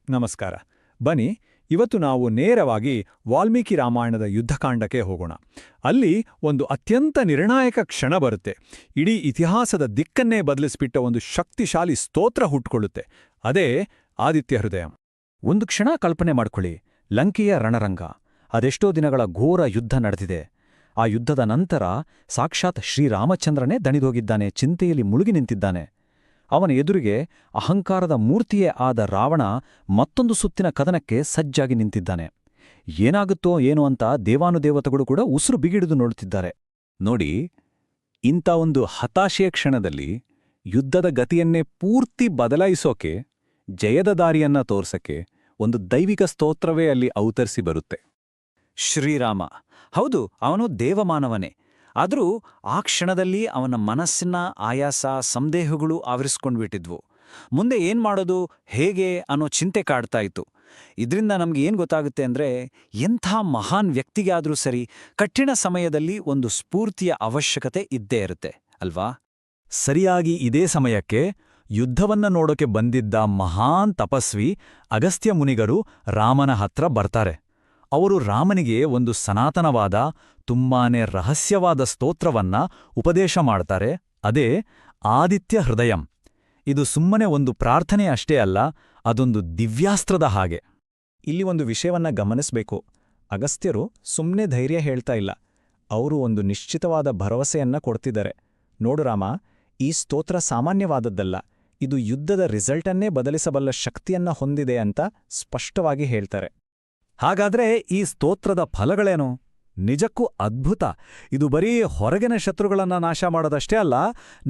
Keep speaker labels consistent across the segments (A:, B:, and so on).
A: ನಮಸ್ಕಾರ. ಬನ್ನಿ, ಇವತ್ತು ನಾವು ನೇರವಾಗಿ ವಾಲ್ಮೀಕಿ ರಾಮಾಯಣದ ಯುದ್ಧಕಾಂಡಕ್ಕೆ ಹೋಗೋಣ. ಅಲ್ಲಿ ಒಂದು ಅತ್ಯಂತ ನಿರ್ಣಾಯಕ ಕ್ಷಣ ಬರುತ್ತೆ. ಇಡೀ ಇತಿಹಾಸದ ದಿಕ್ಕನ್ನೇ ಬದಲಿಸ್ಬಿಟ್ಟ ಒಂದು ಶಕ್ತಿಶಾಲಿ ಸ್ತೋತ್ರ ಹುಟ್ಕೊಳ್ಳುತ್ತೆ. ಅದೇ ಆದಿತ್ಯ ಹೃದಯ.
B: ಒಂದು ಕ್ಷಣ ಕಲ್ಪನೆ ಮಾಡ್ಕೊಳ್ಳಿ. ಲಂಕೆಯ ರಣರಂಗ. ಅದೆಷ್ಟೋ ದಿನಗಳ ಘೋರ ಯುದ್ಧ ನಡೆದಿದೆ. ಆ ಯುದ್ಧದ ನಂತರ ಸಾಕ್ಷಾತ್ ಶ್ರೀರಾಮಚಂದ್ರನೇ ದಣಿದೋಗಿದ್ದಾನೆ, ಚಿಂತೆಯಲ್ಲಿ ಮುಳುಗಿ ನಿಂತಿದ್ದಾನೆ. ಅವನ ಎದುರಿಗೆ ಅಹಂಕಾರದ ಮೂರ್ತಿಯೇ ಆದ ರಾವಣ ಮತ್ತೊಂದು ಸುತ್ತಿನ ಕದನಕ್ಕೆ ಸಜ್ಜಾಗಿ ನಿಂತಿದ್ದಾನೆ. ಏನಾಗುತ್ತೋ ಏನೋ ಅಂತ ದೇವಾನುದೇವತೆಗಳು ಕೂಡ ಉಸಿರು ಬಿಗಿಡಿದು ನೋಡುತ್ತಿದ್ದಾರೆ.
C: ನೋಡಿ, ಇಂಥ ಒಂದು ಹತಾಶೆಯ ಕ್ಷಣದಲ್ಲಿ ಯುದ್ಧದ ಗತಿಯನ್ನೇ ಪೂರ್ತಿ ಬದಲಾಯಿಸೋಕೆ, ಜಯದ ದಾರಿಯನ್ನ ತೋರ್ಸಕ್ಕೆ ಒಂದು ದೈವಿಕ ಸ್ತೋತ್ರವೇ ಅಲ್ಲಿ ಅವತರಿಸಿ ಬರುತ್ತೆ.
B: ಶ್ರೀರಾಮ, ಹೌದು, ಅವನು ದೇವಮಾನವನೇ. ಆದರೂ ಆ ಕ್ಷಣದಲ್ಲಿ ಅವನ ಮನಸ್ಸಿನ ಆಯಾಸ, ಸಂದೇಹಗಳು ಆವರಿಸ್ಕೊಂಡ್ಬಿಟ್ಟಿದ್ವು. ಮುಂದೆ ಏನ್ಮಾಡೋದು, ಹೇಗೆ ಅನ್ನೋ ಚಿಂತೆ ಕಾಡ್ತಾ ಇತ್ತು. ಇದರಿಂದ ನಮ್ಗೆ ಏನ್ ಗೊತ್ತಾಗುತ್ತೆ ಅಂದ್ರೆ, ಎಂಥ ಮಹಾನ್ ವ್ಯಕ್ತಿಗೆ ಆದ್ರೂ ಸರಿ, ಕಠಿಣ ಸಮಯದಲ್ಲಿ ಒಂದು ಸ್ಫೂರ್ತಿಯ ಅವಶ್ಯಕತೆ ಇದ್ದೇ ಇರುತ್ತೆ ಅಲ್ವಾ?
C: ಸರಿಯಾಗಿ ಇದೇ ಸಮಯಕ್ಕೆ ಯುದ್ಧವನ್ನ ನೋಡೋಕೆ ಬಂದಿದ್ದ ಮಹಾನ್ ತಪಸ್ವಿ ಅಗಸ್ತ್ಯ ಮುನಿಗರು ರಾಮನ ಹತ್ರ ಬರ್ತಾರೆ. ಅವರು ರಾಮನಿಗೆ ಒಂದು ಸನಾತನವಾದ, ತುಂಬಾನೇ ರಹಸ್ಯವಾದ ಸ್ತೋತ್ರವನ್ನ ಉಪದೇಶ ಮಾಡ್ತಾರೆ. ಅದೇ ಆದಿತ್ಯ ಹೃದಯಂ. ಇದು ಸುಮ್ಮನೆ ಒಂದು ಪ್ರಾರ್ಥನೆ ಅಷ್ಟೇ ಅಲ್ಲ, ಅದೊಂದು ದಿವ್ಯಾಸ್ತ್ರದ ಹಾಗೆ.
A: ಇಲ್ಲಿ ಒಂದು ವಿಷಯವನ್ನ ಗಮನಿಸಬೇಕು. ಅಗಸ್ತ್ಯರು ಸುಮ್ಮನೆ ಧೈರ್ಯ ಹೇಳ್ತಾ ಇಲ್ಲ, ಅವರು ಒಂದು ನಿಶ್ಚಿತವಾದ ಭರವಸೆಯನ್ನ ಕೊಡ್ತಿದ್ದಾರೆ. ನೋಡು ರಾಮ, ಈ ಸ್ತೋತ್ರ ಸಾಮಾನ್ಯವಾದದ್ದಲ್ಲ, ಇದು ಯುದ್ಧದ ರಿಸಲ್ಟನ್ನೇ ಬದಲಿಸಬಲ್ಲ ಶಕ್ತಿಯನ್ನ ಹೊಂದಿದೆ ಅಂತ ಸ್ಪಷ್ಟವಾಗಿ ಹೇಳ್ತಾರೆ.
C: ಹಾಗಾದ್ರೆ ಈ ಸ್ತೋತ್ರದ ಫಲಗಳೇನು? ನಿಜಕ್ಕೂ ಅದ್ಭುತ. ಇದು ಬರೀ ಹೊರಗಿನ ಶತ್ರುಗಳನ್ನ ನಾಶ ಮಾಡೋದಷ್ಟೇ ಅಲ್ಲ,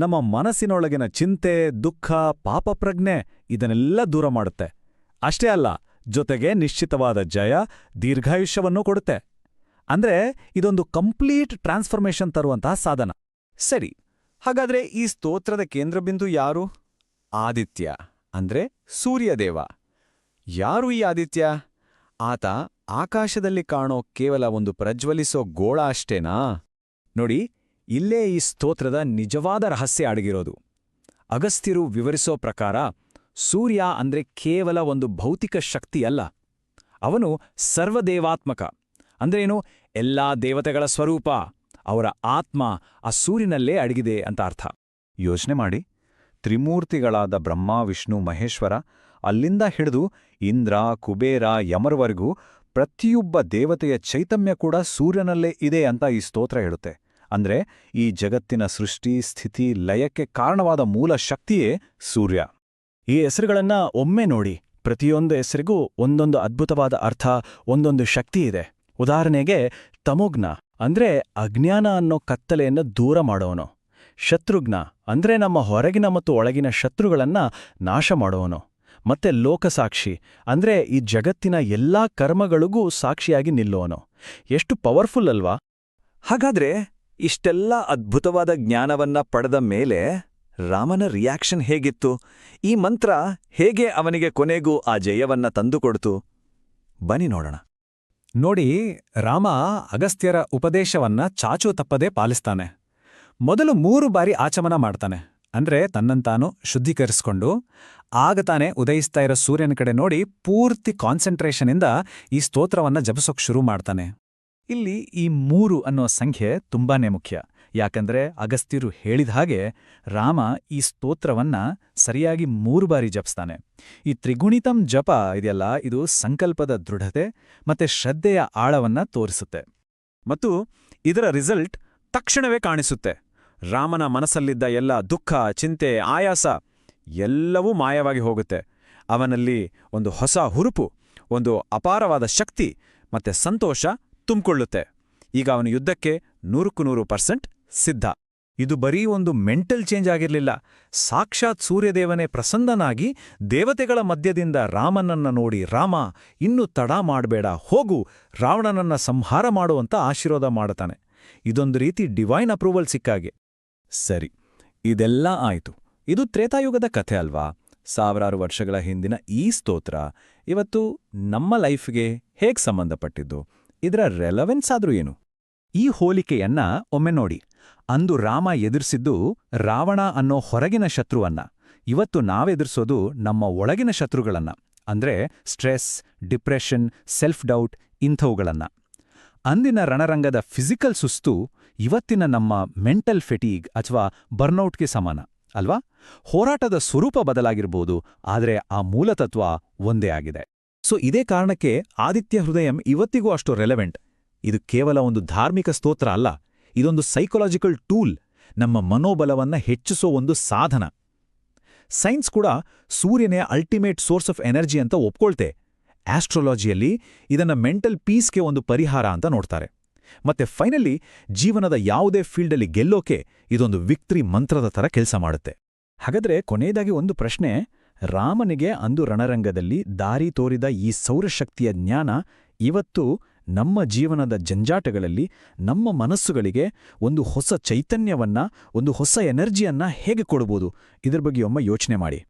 C: ನಮ್ಮ ಮನಸ್ಸಿನೊಳಗಿನ ಚಿಂತೆ, ದುಃಖ, ಪಾಪಪ್ರಜ್ಞೆ ಇದನ್ನೆಲ್ಲ ದೂರ ಮಾಡುತ್ತೆ. ಅಷ್ಟೇ ಅಲ್ಲ, ಜೊತೆಗೆ ನಿಶ್ಚಿತವಾದ ಜಯ, ದೀರ್ಘಾಯುಷ್ಯವನ್ನೂ ಕೊಡುತ್ತೆ. ಅಂದ್ರೆ ಇದೊಂದು ಕಂಪ್ಲೀಟ್ ಟ್ರಾನ್ಸ್ಫರ್ಮೇಷನ್ ತರುವಂತಹ ಸಾಧನ.
A: ಸರಿ, ಹಾಗಾದ್ರೆ ಈ ಸ್ತೋತ್ರದ ಕೇಂದ್ರಬಿಂದು ಯಾರು? ಆದಿತ್ಯ, ಅಂದ್ರೆ ಸೂರ್ಯದೇವ. ಯಾರು ಈ ಆದಿತ್ಯ? ಆತ ಆಕಾಶದಲ್ಲಿ ಕಾಣೋ ಕೇವಲ ಒಂದು ಪ್ರಜ್ವಲಿಸೋ ಗೋಳ ಅಷ್ಟೇನಾ? ನೋಡಿ, ಇಲ್ಲೇ ಈ ಸ್ತೋತ್ರದ ನಿಜವಾದ ರಹಸ್ಯ ಅಡಗಿರೋದು. ಅಗಸ್ತ್ಯರು ವಿವರಿಸೋ ಪ್ರಕಾರ ಸೂರ್ಯ ಅಂದ್ರೆ ಕೇವಲ ಒಂದು ಭೌತಿಕ ಶಕ್ತಿಯಲ್ಲ, ಅವನು ಸರ್ವದೇವಾತ್ಮಕ. ಅಂದ್ರೇನು? ಎಲ್ಲಾ ದೇವತೆಗಳ ಸ್ವರೂಪ, ಅವರ ಆತ್ಮ ಆ ಸೂರ್ಯನಲ್ಲೇ ಅಡಗಿದೆ ಅಂತ ಅರ್ಥ.
C: ಯೋಚನೆ ಮಾಡಿ, ತ್ರಿಮೂರ್ತಿಗಳಾದ ಬ್ರಹ್ಮ, ವಿಷ್ಣು, ಮಹೇಶ್ವರ, ಅಲ್ಲಿಂದ ಹಿಡಿದು ಇಂದ್ರ, ಕುಬೇರ, ಯಮರ್ವರೆಗೂ ಪ್ರತಿಯೊಬ್ಬ ದೇವತೆಯ ಚೈತನ್ಯ ಕೂಡ ಸೂರ್ಯನಲ್ಲೇ ಇದೆ ಅಂತ ಈ ಸ್ತೋತ್ರ ಹೇಳುತ್ತೆ. ಅಂದ್ರೆ ಈ ಜಗತ್ತಿನ ಸೃಷ್ಟಿ, ಸ್ಥಿತಿ, ಲಯಕ್ಕೆ ಕಾರಣವಾದ ಮೂಲ ಶಕ್ತಿಯೇ ಸೂರ್ಯ.
A: ಈ ಹೆಸರುಗಳನ್ನ ಒಮ್ಮೆ ನೋಡಿ. ಪ್ರತಿಯೊಂದು ಹೆಸರಿಗೂ ಒಂದೊಂದು ಅದ್ಭುತವಾದ ಅರ್ಥ, ಒಂದೊಂದು ಶಕ್ತಿ ಇದೆ. ಉದಾಹರಣೆಗೆ ತಮೋಘ್ನ ಅಂದ್ರೆ ಅಜ್ಞಾನ ಅನ್ನೋ ಕತ್ತಲೆಯನ್ನು ದೂರ ಮಾಡೋನು. ಶತ್ರುಘ್ನ ಅಂದ್ರೆ ನಮ್ಮ ಹೊರಗಿನ ಮತ್ತು ಒಳಗಿನ ಶತ್ರುಗಳನ್ನ ನಾಶ ಮಾಡೋನು. ಮತ್ತೆ ಲೋಕಸಾಕ್ಷಿ ಅಂದ್ರೆ ಈ ಜಗತ್ತಿನ ಎಲ್ಲಾ ಕರ್ಮಗಳಿಗೂ ಸಾಕ್ಷಿಯಾಗಿ ನಿಲ್ಲೋನು. ಎಷ್ಟು ಪವರ್ಫುಲ್ ಅಲ್ವಾ?
C: ಹಾಗಾದ್ರೆ ಇಷ್ಟೆಲ್ಲ ಅದ್ಭುತವಾದ ಜ್ಞಾನವನ್ನ ಪಡೆದ ಮೇಲೆ ರಾಮನ ರಿಯಾಕ್ಷನ್ ಹೇಗಿತ್ತು? ಈ ಮಂತ್ರ ಹೇಗೆ ಅವನಿಗೆ ಕೊನೆಗೂ ಆ ಜಯವನ್ನ ತಂದುಕೊಡ್ತು? ಬನ್ನಿ ನೋಡೋಣ.
A: ನೋಡಿ, ರಾಮ ಅಗಸ್ತ್ಯರ ಉಪದೇಶವನ್ನ ಚಾಚೂ ತಪ್ಪದೇ ಪಾಲಿಸ್ತಾನೆ. ಮೊದಲು 3 ಬಾರಿ ಆಚಮನ ಮಾಡ್ತಾನೆ. ಅಂದ್ರೆ ತನ್ನಂತಾನು ಶುದ್ಧೀಕರಿಸ್ಕೊಂಡು, ಆಗ ತಾನೇ ಉದಯಿಸ್ತಾ ಇರೋ ಸೂರ್ಯನ ಕಡೆ ನೋಡಿ ಪೂರ್ತಿ ಕಾನ್ಸಂಟ್ರೇಷನಿಂದ ಈ ಸ್ತೋತ್ರವನ್ನ ಜಪಿಸೋಕ್ ಶುರು ಮಾಡ್ತಾನೆ. ಇಲ್ಲಿ ಈ 3 ಅನ್ನೋ ಸಂಖ್ಯೆ ತುಂಬಾನೇ ಮುಖ್ಯ. ಯಾಕಂದ್ರೆ ಅಗಸ್ತ್ಯರು ಹೇಳಿದ ಹಾಗೆ ರಾಮ ಈ ಸ್ತೋತ್ರವನ್ನ ಸರಿಯಾಗಿ 3 ಬಾರಿ ಜಪಿಸ್ತಾನೆ. ಈ ತ್ರಿಗುಣಿತಂ ಜಪ ಇದೆಯಲ್ಲ, ಇದು ಸಂಕಲ್ಪದ ದೃಢತೆ ಮತ್ತೆ ಶ್ರದ್ಧೆಯ ಆಳವನ್ನ ತೋರಿಸುತ್ತೆ. ಮತ್ತು ಇದರ ರಿಸಲ್ಟ್ ತಕ್ಷಣವೇ ಕಾಣಿಸುತ್ತೆ. ರಾಮನ ಮನಸ್ಸಲ್ಲಿದ್ದ ಎಲ್ಲ ದುಃಖ, ಚಿಂತೆ, ಆಯಾಸ ಎಲ್ಲವೂ ಮಾಯವಾಗಿ ಹೋಗುತ್ತೆ. ಅವನಲ್ಲಿ ಒಂದು ಹೊಸ ಹುರುಪು, ಒಂದು ಅಪಾರವಾದ ಶಕ್ತಿ ಮತ್ತೆ ಸಂತೋಷ ತುಂಬಿಕೊಳ್ಳುತ್ತೆ. ಈಗ ಅವನು ಯುದ್ಧಕ್ಕೆ 100% ಸಿದ್ಧ. ಇದು ಬರೀ ಒಂದು ಮೆಂಟಲ್ ಚೇಂಜ್ ಆಗಿರಲಿಲ್ಲ. ಸಾಕ್ಷಾತ್ ಸೂರ್ಯದೇವನೇ ಪ್ರಸನ್ನನಾಗಿ ದೇವತೆಗಳ ಮಧ್ಯದಿಂದ ರಾಮನನ್ನ ನೋಡಿ, ರಾಮ, ಇನ್ನೂ ತಡ ಮಾಡಬೇಡ, ಹೋಗು, ರಾವಣನನ್ನ ಸಂಹಾರ ಮಾಡುವಂತ ಆಶೀರ್ವಾದ ಮಾಡುತ್ತಾನೆ. ಇದೊಂದು ರೀತಿ ಡಿವೈನ್ ಅಪ್ರೂವಲ್ ಸಿಕ್ಕಾಗೆ. ಸರಿ, ಇದೆಲ್ಲ ಆಯ್ತು. ಇದು ತ್ರೇತಾಯುಗದ ಕಥೆ ಅಲ್ವಾ? 1000 ವರ್ಷಗಳ ಹಿಂದಿನ ಈ ಸ್ತೋತ್ರ ಇವತ್ತು ನಮ್ಮ ಲೈಫ್ಗೆ ಹೇಗೆ ಸಂಬಂಧಪಟ್ಟಿದ್ದು? ಇದರ ರೆಲೆವೆನ್ಸ್ ಆದ್ರೂ ಏನು? ಈ ಹೋಲಿಕೆಯನ್ನ ಒಮ್ಮೆ ನೋಡಿ. ಅಂದು ರಾಮ ಎದುರಿಸಿದ್ದು ರಾವಣ ಅನ್ನೋ ಹೊರಗಿನ ಶತ್ರುವನ್ನ. ಇವತ್ತು ನಾವೆದುರಿಸೋದು ನಮ್ಮ ಒಳಗಿನ ಶತ್ರುಗಳನ್ನ,
B: ಅಂದ್ರೆ ಸ್ಟ್ರೆಸ್, ಡಿಪ್ರೆಷನ್, ಸೆಲ್ಫ್ ಡೌಟ್ ಇಂಥವುಗಳನ್ನ. ಅಂದಿನ ರಣರಂಗದ ಫಿಸಿಕಲ್ ಸುಸ್ತು ಇವತ್ತಿನ ನಮ್ಮ ಮೆಂಟಲ್ ಫೆಟೀಗ್ ಅಥವಾ ಬರ್ನೌಟ್ಗೆ ಸಮಾನ ಅಲ್ವಾ? ಹೋರಾಟದ ಸ್ವರೂಪ ಬದಲಾಗಿರ್ಬೋದು, ಆದರೆ ಆ ಮೂಲತತ್ವ ಒಂದೇ ಆಗಿದೆ.
C: ಸೊ ಇದೇ ಕಾರಣಕ್ಕೆ ಆದಿತ್ಯ ಹೃದಯಂ ಇವತ್ತಿಗೂ ಅಷ್ಟು ರೆಲೆವೆಂಟ್. ಇದು ಕೇವಲ ಒಂದು ಧಾರ್ಮಿಕ ಸ್ತೋತ್ರ ಅಲ್ಲ, ಇದೊಂದು ಸೈಕೊಲಾಜಿಕಲ್ ಟೂಲ್, ನಮ್ಮ ಮನೋಬಲವನ್ನ ಹೆಚ್ಚಿಸೋ ಒಂದು ಸಾಧನ. ಸೈನ್ಸ್ ಕೂಡ ಸೂರ್ಯನೇ ಅಲ್ಟಿಮೇಟ್ ಸೋರ್ಸ್ ಆಫ್ ಎನರ್ಜಿ ಅಂತ ಒಪ್ಕೊಳ್ತೆ. ಆಸ್ಟ್ರಾಲಜಿಯಲ್ಲಿ ಇದನ್ನ ಮೆಂಟಲ್ ಪೀಸ್ಗೆ ಒಂದು ಪರಿಹಾರ ಅಂತ ನೋಡ್ತಾರೆ. ಮತ್ತೆ ಫೈನಲಿ ಜೀವನದ ಯಾವುದೇ ಫೀಲ್ಡಲ್ಲಿ ಗೆಲ್ಲೋಕೆ ಇದೊಂದು ವಿಕ್ಟ್ರಿ ಮಂತ್ರದ ಥರ ಕೆಲಸ ಮಾಡುತ್ತೆ.
B: ಹಾಗಾದ್ರೆ ಕೊನೆಯದಾಗಿ ಒಂದು ಪ್ರಶ್ನೆ: ರಾಮನಿಗೆ ಅಂದು ರಣರಂಗದಲ್ಲಿ ದಾರಿ ತೋರಿದ ಈ ಸೌರಶಕ್ತಿಯ ಜ್ಞಾನ ಇವತ್ತು ನಮ್ಮ ಜೀವನದ ಜಂಜಾಟಗಳಲ್ಲಿ ನಮ್ಮ ಮನಸ್ಸುಗಳಿಗೆ ಒಂದು ಹೊಸ ಚೈತನ್ಯವನ್ನ, ಒಂದು ಹೊಸ ಎನರ್ಜಿಯನ್ನ ಹೇಗೆ ಕೊಡ್ಬೋದು? ಇದ್ರ ಬಗ್ಗೆ ಒಮ್ಮೆ ಯೋಚನೆ ಮಾಡಿ.